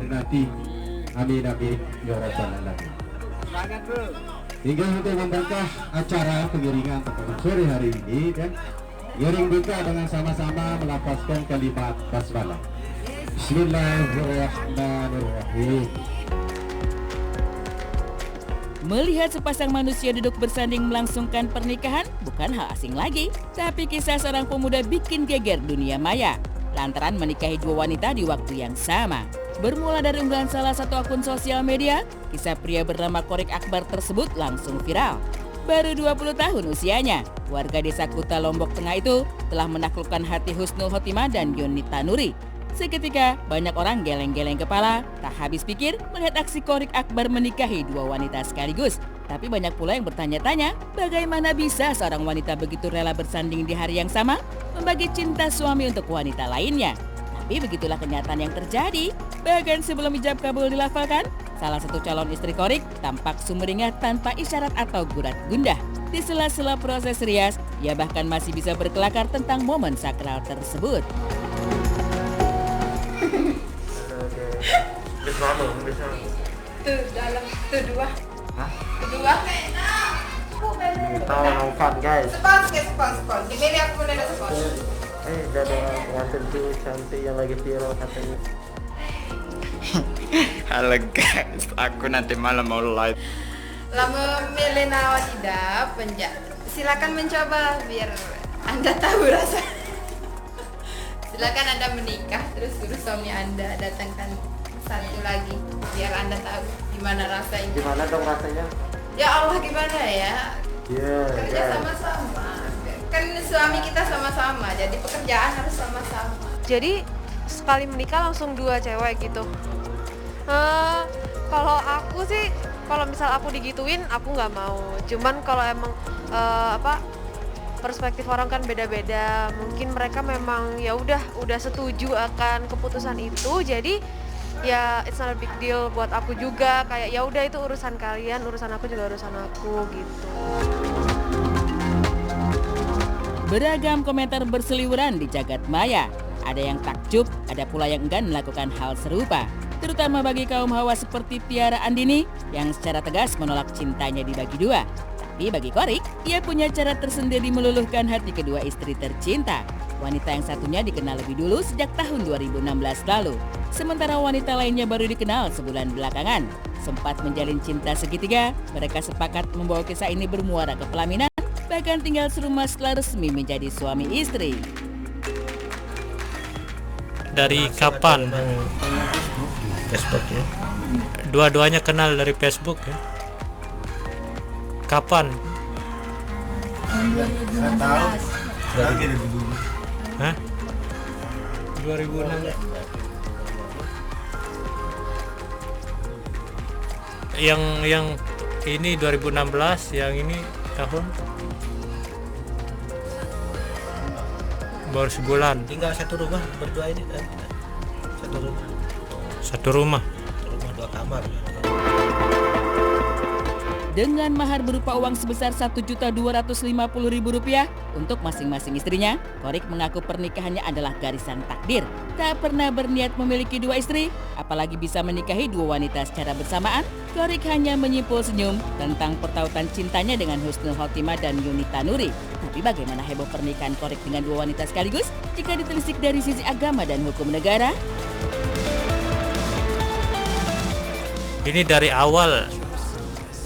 nanti. Amin amin ya rabbal alamin. Semangat bro. Hingga untuk membuka acara pengiringan pada sore hari ini kan, iring buka dengan sama-sama melafazkan kalimat basmalah. Bismillahirrahmanirrahim. Melihat sepasang manusia duduk bersanding melangsungkan pernikahan bukan hal asing lagi, tapi kisah seorang pemuda bikin geger dunia maya lantaran menikahi dua wanita di waktu yang sama. Bermula dari unggahan salah satu akun sosial media, kisah pria bernama Qorik Akbar tersebut langsung viral. Baru 20 tahun usianya, warga desa Kuta Lombok Tengah itu telah menaklukkan hati Husnul Khotimah dan Yunita Nuri. Seketika, banyak orang geleng-geleng kepala, tak habis pikir melihat aksi Qorik Akbar menikahi dua wanita sekaligus. Tapi banyak pula yang bertanya-tanya, bagaimana bisa seorang wanita begitu rela bersanding di hari yang sama, membagi cinta suami untuk wanita lainnya. Tapi begitulah kenyataan yang terjadi. Bahkan sebelum ijab kabul dilafalkan, salah satu calon istri Qorik tampak sumringah tanpa isyarat atau gurat gundah. Di sela-sela proses rias, ia bahkan masih bisa berkelakar tentang momen sakral tersebut. Tuh dalam tuh dua. Hah? Kedua. Kita nonton guys. Spons. Di sini aku udah ada spons. Ada ngantin tuh cantik yang lagi viral katanya. Halo guys, aku nanti malam mau live. Lama memilih atau tidak, silakan mencoba biar Anda tahu rasa. Silakan Anda menikah terus suruh suami Anda datangkan satu lagi biar Anda tahu gimana rasanya. Gimana dong rasanya? Ya Allah gimana ya? Kerja sama-sama. Kan suami kita sama-sama, jadi pekerjaan harus sama-sama. Jadi sekali menikah langsung dua cewek gitu. Kalau aku sih, kalau misal aku digituin, aku nggak mau. Cuman kalau emang perspektif orang kan beda-beda. Mungkin mereka memang ya udah setuju akan keputusan itu. Jadi ya it's not a big deal buat aku juga. Kayak ya udah itu urusan kalian, urusan aku juga urusan aku gitu. Beragam komentar berseliweran di jagat maya. Ada yang takjub, ada pula yang enggan melakukan hal serupa. Terutama bagi kaum hawa seperti Tiara Andini yang secara tegas menolak cintanya dibagi dua. Tapi bagi Qorik, ia punya cara tersendiri meluluhkan hati kedua istri tercinta. Wanita yang satunya dikenal lebih dulu sejak tahun 2016 lalu. Sementara wanita lainnya baru dikenal sebulan belakangan. Sempat menjalin cinta segitiga, mereka sepakat membawa kisah ini bermuara ke pelaminan. Bahkan tinggal serumah setelah resmi menjadi suami istri. Dari kapan? Facebook ya. Dua-duanya kenal dari Facebook ya. Kapan? 2016. Hah? 2006. Yang ini 2016, yang ini tahun baru sebulan. Tinggal satu rumah berdua ini kan. Satu rumah. Rumah 2 kamar. Dengan mahar berupa uang sebesar Rp1.250.000 untuk masing-masing istrinya, Qorik mengaku pernikahannya adalah garisan takdir. Tak pernah berniat memiliki dua istri, apalagi bisa menikahi dua wanita secara bersamaan. Qorik hanya menyimpul senyum tentang pertautan cintanya dengan Husnul Khotimah dan Yunita Nuri. Tapi bagaimana heboh pernikahan Qorik dengan dua wanita sekaligus jika ditelisik dari sisi agama dan hukum negara? Ini dari awal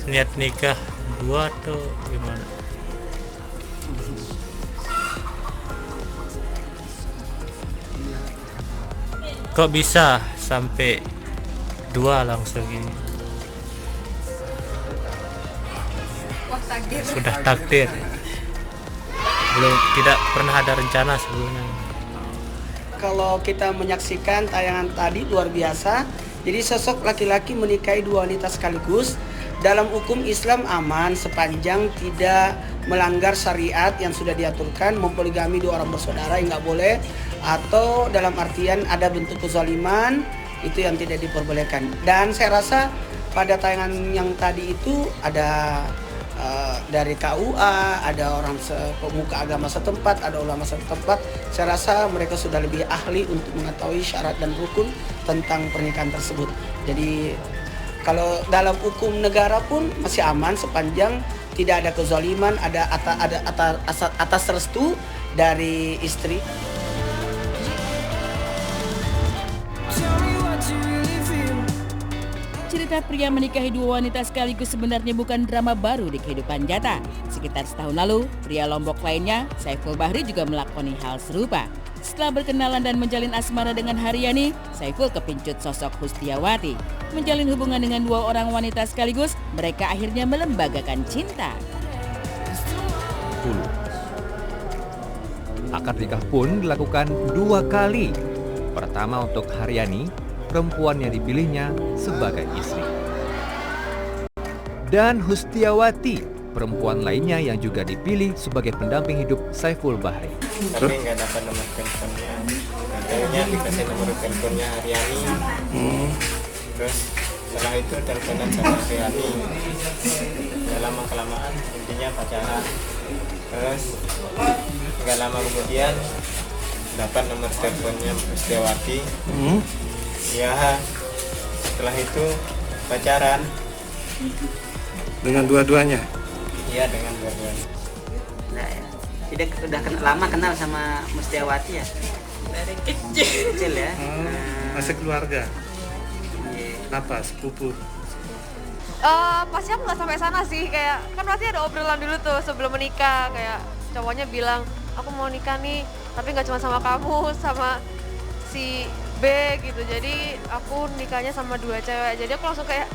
niat nikah dua atau gimana? Kok bisa sampai dua langsung ini? Wah takdir. Sudah takdir. Belum, tidak pernah ada rencana sebelumnya. Kalau kita menyaksikan tayangan tadi luar biasa. Jadi sosok laki-laki menikahi dua wanita sekaligus dalam hukum Islam aman sepanjang tidak melanggar syariat yang sudah diaturkan. Mempoligami dua orang bersaudara yang nggak boleh, atau dalam artian ada bentuk kezaliman, itu yang tidak diperbolehkan. Dan saya rasa pada tayangan yang tadi itu ada dari KUA, ada orang pemuka agama setempat, ada ulama setempat. Saya rasa mereka sudah lebih ahli untuk mengetahui syarat dan rukun tentang pernikahan tersebut. Jadi kalau dalam hukum negara pun masih aman sepanjang tidak ada kezaliman, ada atas restu dari istri. Cerita pria menikahi dua wanita sekaligus sebenarnya bukan drama baru di kehidupan nyata. Sekitar setahun lalu, pria Lombok lainnya, Saiful Bahri juga melakoni hal serupa. Setelah berkenalan dan menjalin asmara dengan Haryani, Saiful kepincut sosok Hustiawati. Menjalin hubungan dengan dua orang wanita sekaligus, mereka akhirnya melembagakan cinta. Akad nikah pun dilakukan 2 kali. Pertama untuk Haryani, perempuan yang dipilihnya sebagai istri. Dan Hustiawati, perempuan lainnya yang juga dipilih sebagai pendamping hidup Saiful Bahri. Tapi nggak dapat nomor teleponnya. Akhirnya dikasih nomor teleponnya Haryani. Terus setelah itu teleponan sama Haryani. Nggak lama kelamaan intinya pacaran. Terus nggak lama kemudian dapat nomor teleponnya Hustiawati. Ya, setelah itu pacaran. Dengan dua-duanya? Iya, dengan dua-duanya. Nah, ya. Tidak udah lama kenal sama Mustiawati ya? Dari kecil ya? Masih keluarga? Kenapa? Sepupu? Pasti aku nggak sampai sana sih, kayak kan pasti ada obrolan dulu tuh sebelum menikah, kayak cowoknya bilang aku mau nikah nih, tapi nggak cuma sama kamu, sama si B gitu. Jadi aku nikahnya sama 2 cewek. Jadi aku langsung kayak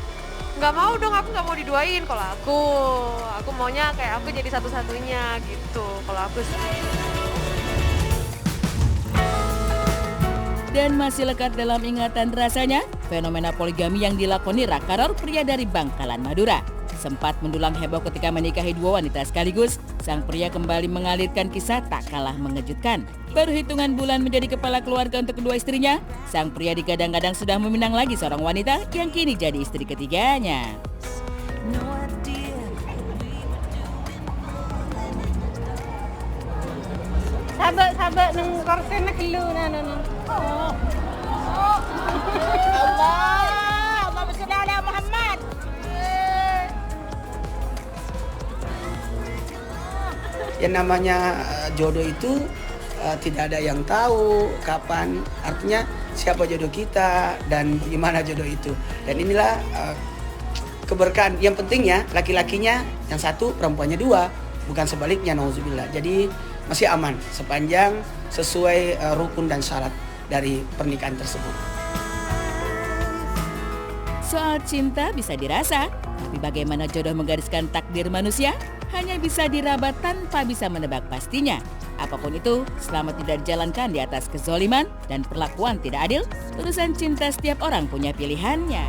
nggak mau dong, aku nggak mau diduain. Kalau aku maunya kayak aku jadi satu-satunya gitu. Kalau aku sih. Dan masih lekat dalam ingatan rasanya, fenomena poligami yang dilakoni Rakaror, pria dari Bangkalan, Madura. Sempat mendulang heboh ketika menikahi 2 wanita sekaligus, sang pria kembali mengalirkan kisah tak kalah mengejutkan. Baru hitungan bulan menjadi kepala keluarga untuk kedua istrinya, sang pria digadang-gadang sudah meminang lagi seorang wanita yang kini jadi istri ketiganya. Sahabat nang korsen na kilo na no. Allah sholli ala Muhammad. Yang namanya jodoh itu tidak ada yang tahu kapan, artinya siapa jodoh kita dan gimana jodoh itu. Dan inilah keberkahan. Yang pentingnya laki-lakinya yang 1, perempuannya 2, bukan sebaliknya, nauzubillah. Jadi masih aman sepanjang sesuai rukun dan syarat dari pernikahan tersebut. Soal cinta bisa dirasa, tapi bagaimana jodoh menggariskan takdir manusia hanya bisa diraba tanpa bisa menebak pastinya. Apapun itu, selama tidak dijalankan di atas kezoliman dan perlakuan tidak adil, urusan cinta setiap orang punya pilihannya.